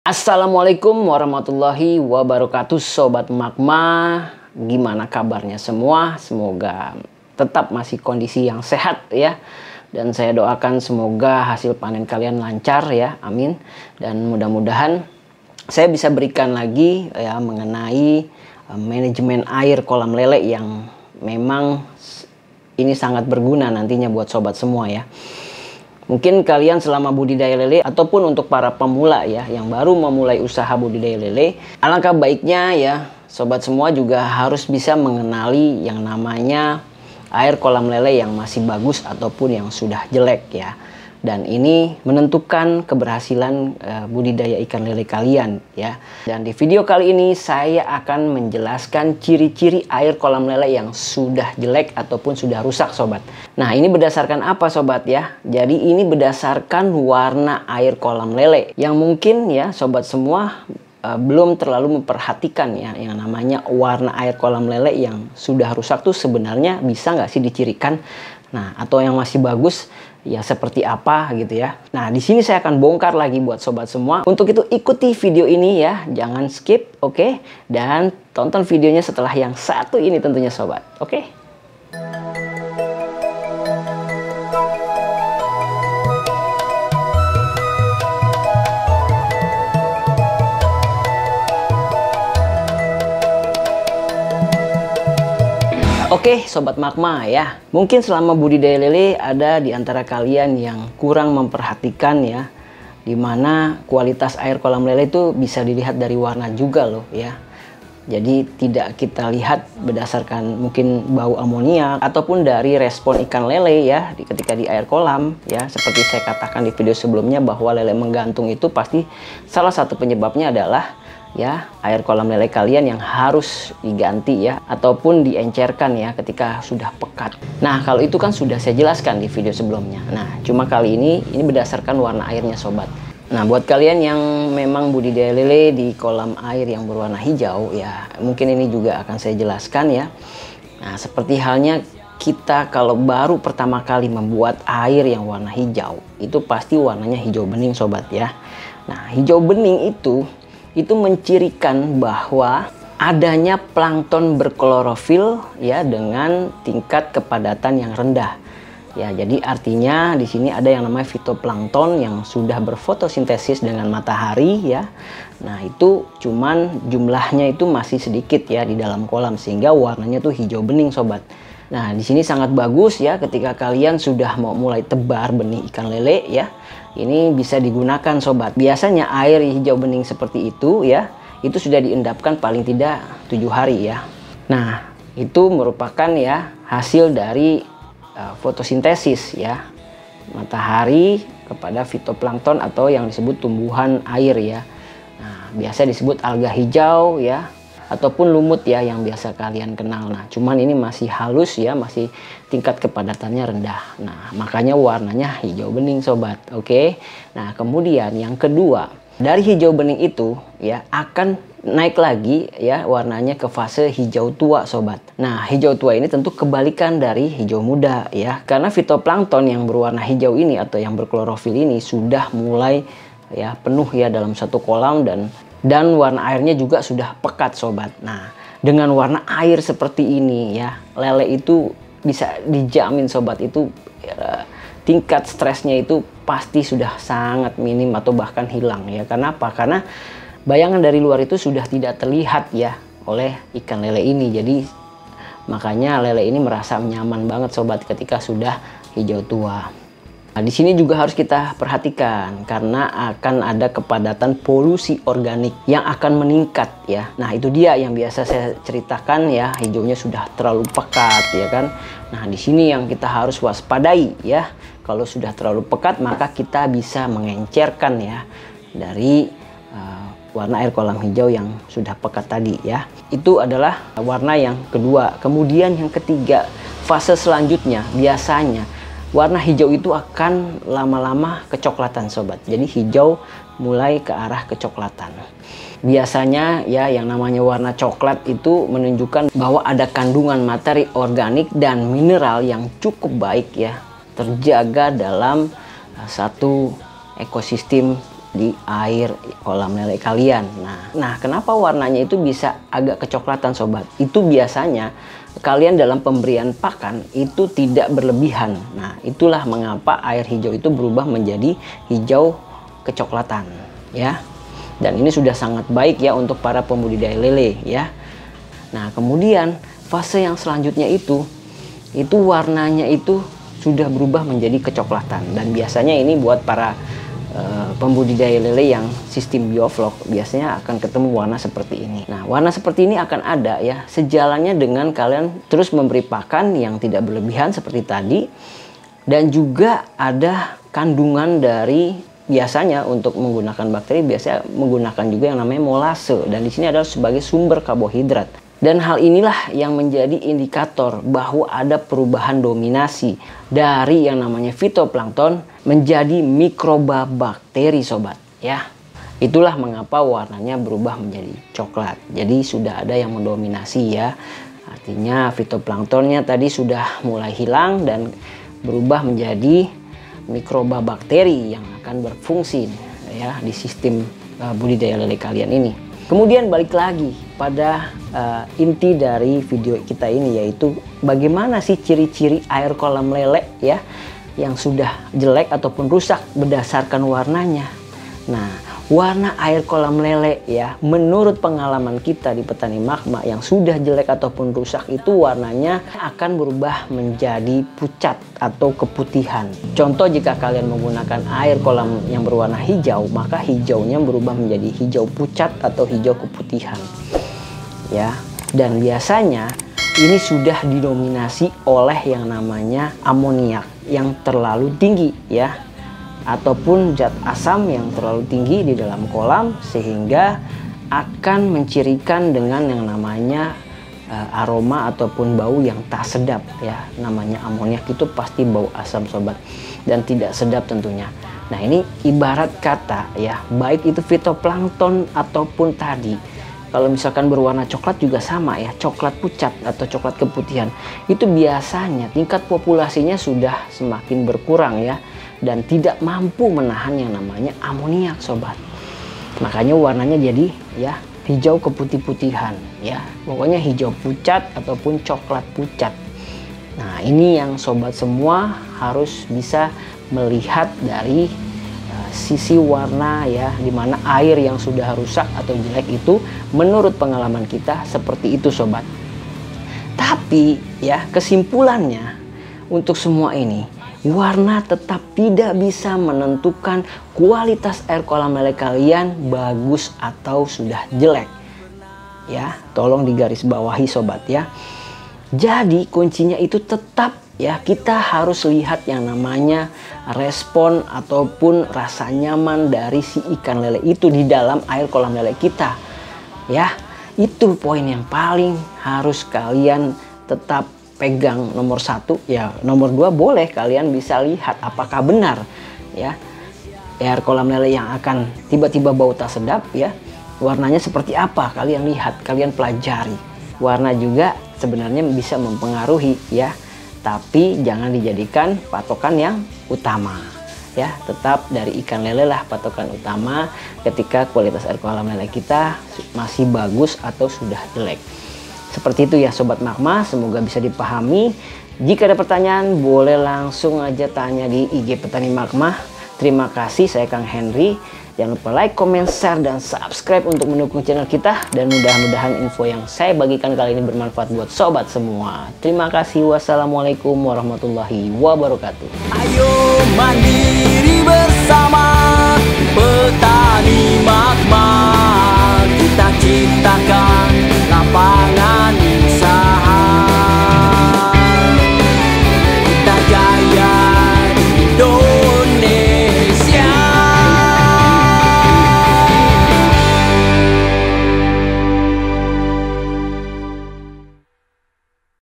Assalamualaikum warahmatullahi wabarakatuh, Sobat Magma. Gimana kabarnya semua? Semoga tetap masih kondisi yang sehat ya. Dan saya doakan semoga hasil panen kalian lancar ya, amin. Dan mudah-mudahan saya bisa berikan lagi ya mengenai manajemen air kolam lele yang memang ini sangat berguna nantinya buat sobat semua ya. Mungkin kalian selama budidaya lele ataupun untuk para pemula ya yang baru memulai usaha budidaya lele, alangkah baiknya ya sobat semua juga harus bisa mengenali yang namanya air kolam lele yang masih bagus ataupun yang sudah jelek ya. Dan ini menentukan keberhasilan budidaya ikan lele kalian ya. Dan di video kali ini saya akan menjelaskan ciri-ciri air kolam lele yang sudah jelek ataupun sudah rusak sobat. Nah, ini berdasarkan apa sobat ya? Jadi ini berdasarkan warna air kolam lele yang mungkin ya sobat semua belum terlalu memperhatikan ya yang namanya warna air kolam lele yang sudah rusak tuh sebenarnya bisa nggak sih dicirikan. Nah, atau yang masih bagus ya seperti apa gitu ya. Nah, di sini saya akan bongkar lagi buat sobat semua. Untuk itu ikuti video ini ya, jangan skip, oke? Dan tonton videonya setelah yang satu ini tentunya sobat, oke? Oke Sobat Magma ya, mungkin selama budidaya lele ada di antara kalian yang kurang memperhatikan ya, dimana kualitas air kolam lele itu bisa dilihat dari warna juga loh ya. Jadi tidak kita lihat berdasarkan mungkin bau amonia ataupun dari respon ikan lele ya ketika di air kolam ya. Seperti saya katakan di video sebelumnya bahwa lele menggantung itu pasti salah satu penyebabnya adalah ya air kolam lele kalian yang harus diganti ya ataupun diencerkan ya ketika sudah pekat. Nah, kalau itu kan sudah saya jelaskan di video sebelumnya. Nah, cuma kali ini berdasarkan warna airnya sobat. Nah, buat kalian yang memang budidaya lele di kolam air yang berwarna hijau ya, mungkin ini juga akan saya jelaskan ya. Nah, seperti halnya kita kalau baru pertama kali membuat air yang warna hijau, itu pasti warnanya hijau bening sobat ya. Nah, hijau bening itu mencirikan bahwa adanya plankton berklorofil ya dengan tingkat kepadatan yang rendah. Ya, jadi artinya di sini ada yang namanya fitoplankton yang sudah berfotosintesis dengan matahari ya. Nah, itu cuman jumlahnya itu masih sedikit ya di dalam kolam sehingga warnanya tuh hijau bening sobat. Nah, di sini sangat bagus ya ketika kalian sudah mau mulai tebar benih ikan lele ya. Ini bisa digunakan sobat. Biasanya air hijau bening seperti itu ya, itu sudah diendapkan paling tidak 7 hari ya. Nah, itu merupakan ya hasil dari fotosintesis ya. Matahari kepada fitoplankton atau yang disebut tumbuhan air ya. Nah, biasa disebut alga hijau ya. Ataupun lumut ya yang biasa kalian kenal. Nah, cuman ini masih halus ya, masih tingkat kepadatannya rendah. Nah, makanya warnanya hijau bening sobat. Oke. Nah, kemudian yang kedua, dari hijau bening itu ya akan naik lagi ya warnanya ke fase hijau tua sobat. Nah, hijau tua ini tentu kebalikan dari hijau muda ya. Karena fitoplankton yang berwarna hijau ini atau yang berklorofil ini sudah mulai ya penuh ya dalam satu kolam dan warna airnya juga sudah pekat sobat. Nah, dengan warna air seperti ini ya, lele itu bisa dijamin sobat itu tingkat stresnya itu pasti sudah sangat minim atau bahkan hilang ya. Karena apa? Karena bayangan dari luar itu sudah tidak terlihat ya oleh ikan lele ini. Jadi makanya lele ini merasa nyaman banget sobat ketika sudah hijau tua. Nah, di sini juga harus kita perhatikan karena akan ada kepadatan polusi organik yang akan meningkat ya. Nah, itu dia yang biasa saya ceritakan ya, hijaunya sudah terlalu pekat ya kan. Nah, di sini yang kita harus waspadai ya. Kalau sudah terlalu pekat maka kita bisa mengencerkan ya dari warna air kolam hijau yang sudah pekat tadi ya. Itu adalah warna yang kedua. Kemudian yang ketiga, fase selanjutnya biasanya warna hijau itu akan lama-lama kecoklatan sobat. Jadi hijau mulai ke arah kecoklatan. Biasanya ya yang namanya warna coklat itu menunjukkan bahwa ada kandungan materi organik dan mineral yang cukup baik ya terjaga dalam satu ekosistem di air kolam lele kalian. Nah, kenapa warnanya itu bisa agak kecoklatan sobat? Itu biasanya kalian dalam pemberian pakan itu tidak berlebihan. Nah, itulah mengapa air hijau itu berubah menjadi hijau kecoklatan ya. Dan ini sudah sangat baik ya untuk para pembudidaya lele ya. Nah, kemudian fase yang selanjutnya itu warnanya itu sudah berubah menjadi kecoklatan. Dan biasanya ini buat para pembudidaya lele yang sistem bioflok biasanya akan ketemu warna seperti ini. Nah, warna seperti ini akan ada ya sejalannya dengan kalian terus memberi pakan yang tidak berlebihan seperti tadi, dan juga ada kandungan dari, biasanya untuk menggunakan bakteri biasanya menggunakan juga yang namanya molase, dan di sini adalah sebagai sumber karbohidrat. Dan hal inilah yang menjadi indikator bahwa ada perubahan dominasi dari yang namanya fitoplankton menjadi mikroba bakteri sobat ya. Itulah mengapa warnanya berubah menjadi coklat. Jadi sudah ada yang mendominasi ya. Artinya fitoplanktonnya tadi sudah mulai hilang dan berubah menjadi mikroba bakteri yang akan berfungsi ya di sistem budidaya lele kalian ini. Kemudian balik lagi pada inti dari video kita ini, yaitu bagaimana sih ciri-ciri air kolam lele ya yang sudah jelek ataupun rusak berdasarkan warnanya. Nah, warna air kolam lele ya menurut pengalaman kita di Petani Magma yang sudah jelek ataupun rusak itu warnanya akan berubah menjadi pucat atau keputihan. Contoh, jika kalian menggunakan air kolam yang berwarna hijau, maka hijaunya berubah menjadi hijau pucat atau hijau keputihan ya. Dan biasanya ini sudah didominasi oleh yang namanya amoniak yang terlalu tinggi ya, ataupun zat asam yang terlalu tinggi di dalam kolam, sehingga akan mencirikan dengan yang namanya aroma ataupun bau yang tak sedap ya. Namanya amoniak itu pasti bau asam sobat, dan tidak sedap tentunya. Nah, ini ibarat kata ya, baik itu fitoplankton ataupun tadi kalau misalkan berwarna coklat juga sama ya, coklat pucat atau coklat keputihan, itu biasanya tingkat populasinya sudah semakin berkurang ya, dan tidak mampu menahan yang namanya amoniak sobat. Makanya warnanya jadi ya hijau keputih-putihan ya, pokoknya hijau pucat ataupun coklat pucat. Nah, ini yang sobat semua harus bisa melihat dari sisi warna ya, dimana air yang sudah rusak atau jelek itu menurut pengalaman kita seperti itu sobat. Tapi ya, kesimpulannya untuk semua ini, warna tetap tidak bisa menentukan kualitas air kolam lele kalian bagus atau sudah jelek ya. Tolong digarisbawahi sobat ya. Jadi kuncinya itu tetap ya, kita harus lihat yang namanya respon ataupun rasa nyaman dari si ikan lele itu di dalam air kolam lele kita ya. Itu poin yang paling harus kalian tetap pegang, nomor satu ya. Nomor dua, boleh kalian bisa lihat apakah benar ya air kolam lele yang akan tiba-tiba bau tak sedap ya, warnanya seperti apa, kalian lihat, kalian pelajari. Warna juga sebenarnya bisa mempengaruhi ya, tapi jangan dijadikan patokan yang utama ya. Tetap dari ikan lele lah patokan utama ketika kualitas air kolam lele kita masih bagus atau sudah jelek. Seperti itu ya sobat Magma, semoga bisa dipahami. Jika ada pertanyaan boleh langsung aja tanya di IG Petani Magma. Terima kasih, saya Kang Henry. Jangan lupa like, comment, share, dan subscribe untuk mendukung channel kita. Dan mudah-mudahan info yang saya bagikan kali ini bermanfaat buat sobat semua. Terima kasih. Wassalamualaikum warahmatullahi wabarakatuh. Ayo mandiri bersama Petani Magma, kita ciptakan